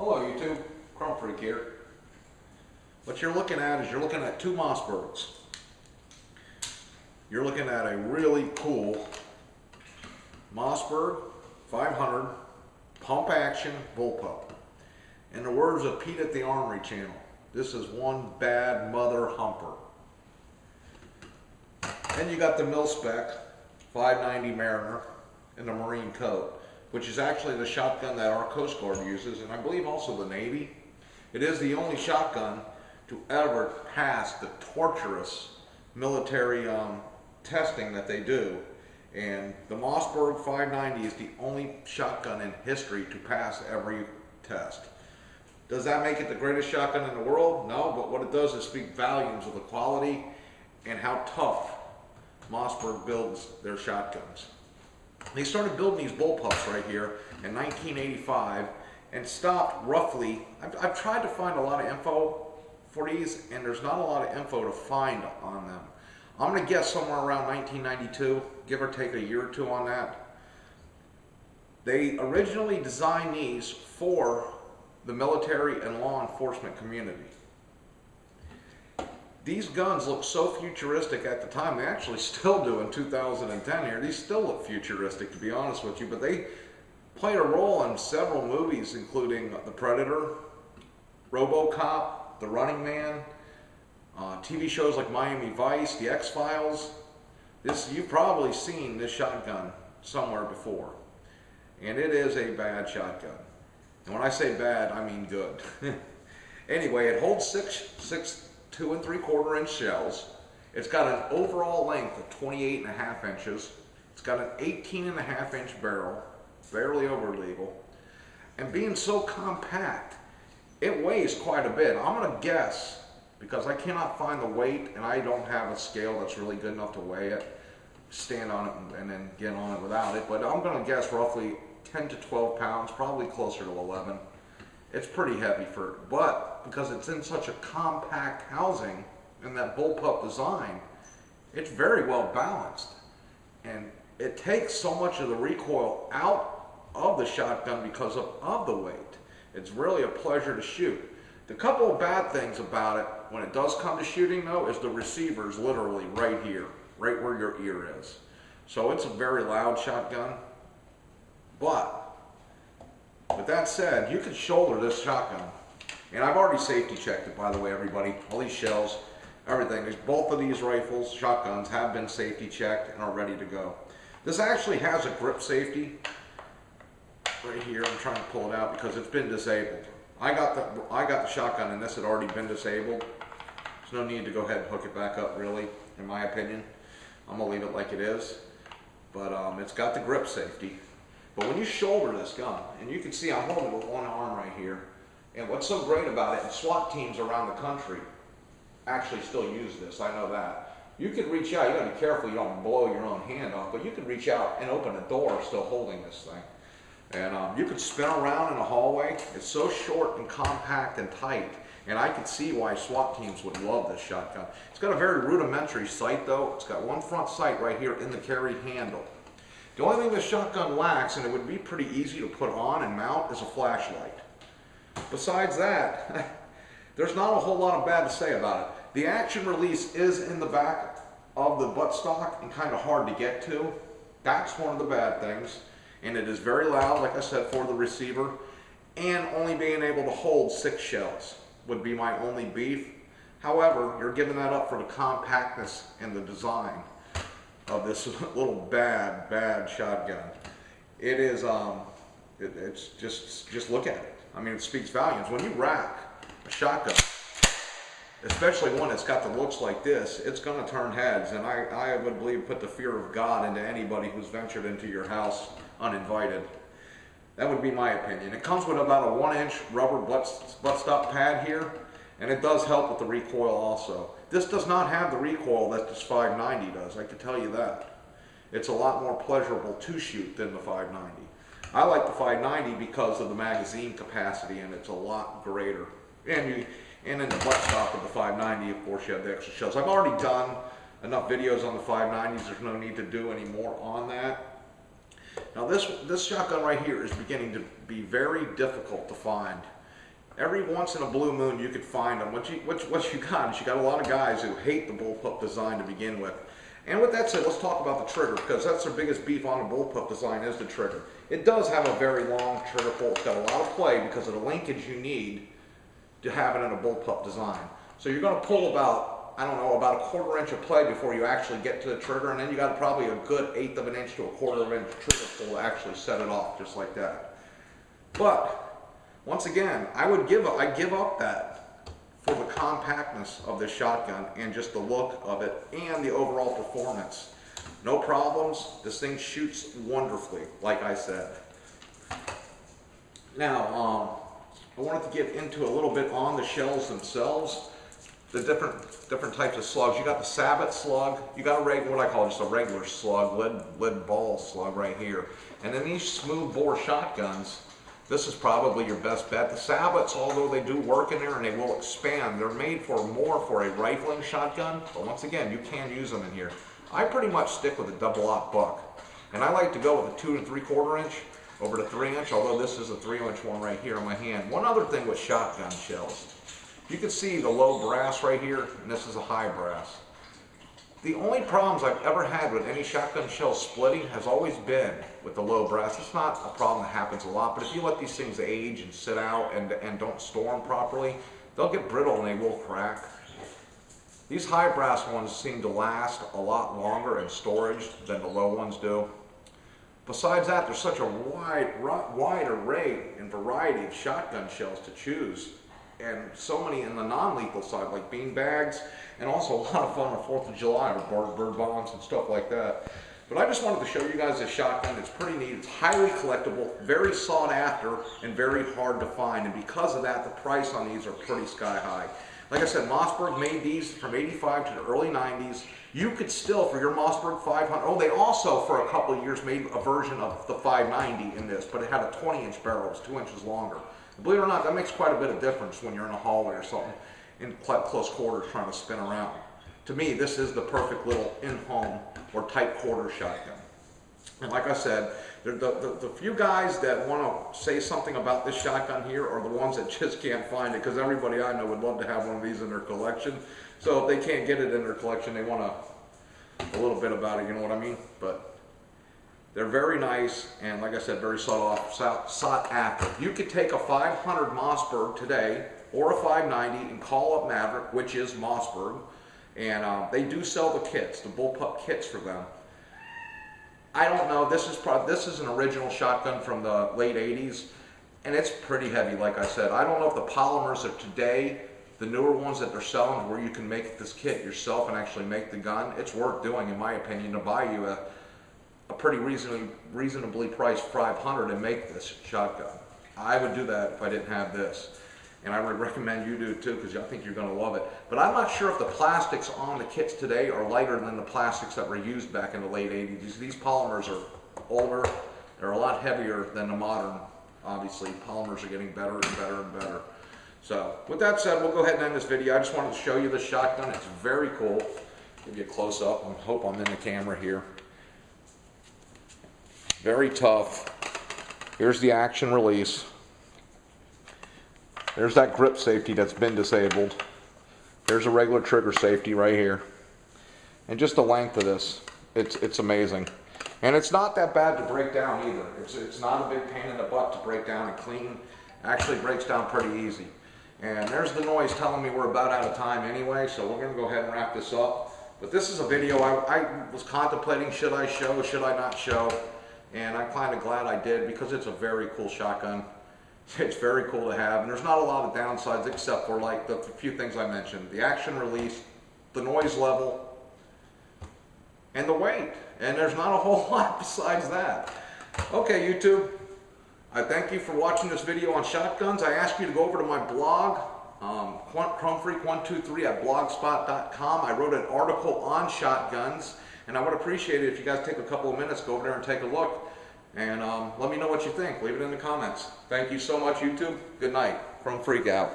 Hello YouTube, Crumb Freak here. What you're looking at is you're looking at two Mossbergs. You're looking at a really cool Mossberg 500 pump action bullpup. In the words of Pete at the Armory channel, this is one bad mother humper. Then you got the mil-spec 590 Mariner in the Marine coat, which is actually the shotgun that our Coast Guard uses, and I believe also the Navy. It is the only shotgun to ever pass the torturous military testing that they do. And the Mossberg 590 is the only shotgun in history to pass every test. Does that make it the greatest shotgun in the world? No, but what it does is speak volumes of the quality and how tough Mossberg builds their shotguns. They started building these bullpups right here in 1985 and stopped roughly. I've tried to find a lot of info for these, and there's not a lot of info to find on them. I'm going to guess somewhere around 1992, give or take a year or two on that. They originally designed these for the military and law enforcement community. These guns look so futuristic at the time. They actually still do in 2010 here. These still look futuristic, to be honest with you, but they played a role in several movies, including The Predator, RoboCop, The Running Man, TV shows like Miami Vice, The X-Files. You've probably seen this shotgun somewhere before, and it is a bad shotgun. And when I say bad, I mean good. Anyway, it holds six 2 3/4 inch shells. It's got an overall length of 28.5 inches. It's got an 18.5 inch barrel, barely over legal. And being so compact, it weighs quite a bit. I'm going to guess, because I cannot find the weight and I don't have a scale that's really good enough to weigh it, stand on it and then get on it without it, but I'm going to guess roughly 10 to 12 pounds, probably closer to 11. It's pretty heavy but because it's in such a compact housing and that bullpup design, it's very well balanced. And it takes so much of the recoil out of the shotgun because of the weight. It's really a pleasure to shoot. The couple of bad things about it, when it does come to shooting though, is the receiver's literally right here, right where your ear is. So it's a very loud shotgun. But with that said, you can shoulder this shotgun. And I've already safety checked it, by the way, everybody. All these shells, everything. Both of these rifles, shotguns, have been safety checked and are ready to go. This actually has a grip safety right here. I'm trying to pull it out because it's been disabled. I got the shotgun and this had already been disabled. There's no need to go ahead and hook it back up, really, in my opinion. I'm gonna leave it like it is. But it's got the grip safety. But when you shoulder this gun, and you can see I'm holding it with one arm right here, and what's so great about it, and SWAT teams around the country actually still use this, I know that. You can reach out, you gotta be careful you don't blow your own hand off, but you can reach out and open a door still holding this thing. And you can spin around in a hallway. It's so short and compact and tight, and I can see why SWAT teams would love this shotgun. It's got a very rudimentary sight though. It's got one front sight right here in the carry handle. The only thing this shotgun lacks, and it would be pretty easy to put on and mount, is a flashlight. Besides that, there's not a whole lot of bad to say about it. The action release is in the back of the buttstock and kind of hard to get to. That's one of the bad things. And it is very loud, like I said, for the receiver. And only being able to hold 6 shells would be my only beef. However, you're giving that up for the compactness and the design of this little bad shotgun. It is, it's just look at it. I mean, it speaks volumes. When you rack a shotgun, especially one that's got the looks like this, it's gonna turn heads, and I would believe put the fear of God into anybody who's ventured into your house uninvited. That would be my opinion. It comes with about a 1-inch rubber buttstock pad here, and it does help with the recoil also. This does not have the recoil that this 590 does, I can tell you that. It's a lot more pleasurable to shoot than the 590. I like the 590 because of the magazine capacity, and it's a lot greater. And in the buttstock of the 590, of course, you have the extra shells. I've already done enough videos on the 590s. There's no need to do any more on that. Now this shotgun right here is beginning to be very difficult to find every once in a blue moon you could find them. What you got is you got a lot of guys who hate the Bullpup design to begin with. And with that said, let's talk about the trigger, because that's their biggest beef on the Bullpup design is the trigger. It does have a very long trigger pull. It's got a lot of play because of the linkage you need to have it in a Bullpup design. So you're going to pull about, I don't know, about a 1/4 inch of play before you actually get to the trigger, and then you got probably a good 1/8 of an inch to a 1/4 inch trigger pull to actually set it off, just like that. But once again, I give up that for the compactness of this shotgun and just the look of it and the overall performance. No problems. This thing shoots wonderfully, like I said. Now, I wanted to get into a little bit on the shells themselves. The different types of slugs. You got the Sabbath slug. You got what I call just a regular slug, lead ball slug right here. And then these smooth bore shotguns, this is probably your best bet. The Sabbats, although they do work in there and they will expand, they're made more for a rifling shotgun, but once again, you can use them in here. I pretty much stick with a double-aught buck, and I like to go with a 2 3/4 inch over the 3 inch, although this is a 3-inch one right here in my hand. One other thing with shotgun shells, you can see the low brass right here, and this is a high brass. The only problems I've ever had with any shotgun shell splitting has always been with the low brass. It's not a problem that happens a lot, but if you let these things age and sit out and don't store them properly, they'll get brittle and they will crack. These high brass ones seem to last a lot longer in storage than the low ones do. Besides that, there's such a wide array and variety of shotgun shells to choose, and so many in the non-lethal side, like bean bags, and also a lot of fun on the 4th of July with bird bombs and stuff like that. But I just wanted to show you guys this shotgun. It's pretty neat. It's highly collectible, very sought after, and very hard to find. And because of that, the price on these are pretty sky high. Like I said, Mossberg made these from '85 to the early '90s. You could still, for your Mossberg 500, oh, they also, for a couple of years, made a version of the 590 in this, but it had a 20-inch barrel. It was 2 inches longer. Believe it or not, that makes quite a bit of difference when you're in a hallway or something in close quarters trying to spin around. To me, this is the perfect little in-home or tight quarter shotgun. And like I said, the few guys that want to say something about this shotgun here are the ones that just can't find it, because everybody I know would love to have one of these in their collection. So if they can't get it in their collection, they want a little bit about it, you know what I mean? But they're very nice, and like I said, very sought after. You could take a 500 Mossberg today, or a 590, and call up Maverick, which is Mossberg, and they do sell the kits, the Bullpup kits for them. I don't know, this is an original shotgun from the late 80s, and it's pretty heavy, like I said. I don't know if the polymers of today, the newer ones that they're selling, where you can make this kit yourself and actually make the gun, it's worth doing, in my opinion, to buy you a pretty reasonably priced 500 and make this shotgun. I would do that if I didn't have this. And I would recommend you do too, because I think you're going to love it. But I'm not sure if the plastics on the kits today are lighter than the plastics that were used back in the late 80s. These polymers are older. They're a lot heavier than the modern, obviously. Polymers are getting better and better and better. So with that said, we'll go ahead and end this video. I just wanted to show you the shotgun. It's very cool. Give you a close up. I hope I'm in the camera here. Very tough. Here's the action release. There's that grip safety that's been disabled. There's a regular trigger safety right here. And just the length of this, it's amazing. And it's not that bad to break down either. It's not a big pain in the butt to break down and clean. It actually breaks down pretty easy. And there's the noise telling me we're about out of time anyway, so we're going to go ahead and wrap this up. But this is a video I was contemplating, should I show, should I not show? And I'm kind of glad I did, because it's a very cool shotgun. It's very cool to have, and there's not a lot of downsides except for like the few things I mentioned. The action release, the noise level, and the weight. And there's not a whole lot besides that. Okay, YouTube, I thank you for watching this video on shotguns. I ask you to go over to my blog, ChromeFreak123 at blogspot.com. I wrote an article on shotguns, and I would appreciate it if you guys take a couple of minutes, go over there and take a look. And let me know what you think. Leave it in the comments. Thank you so much, YouTube. Good night. Chrome Freak out.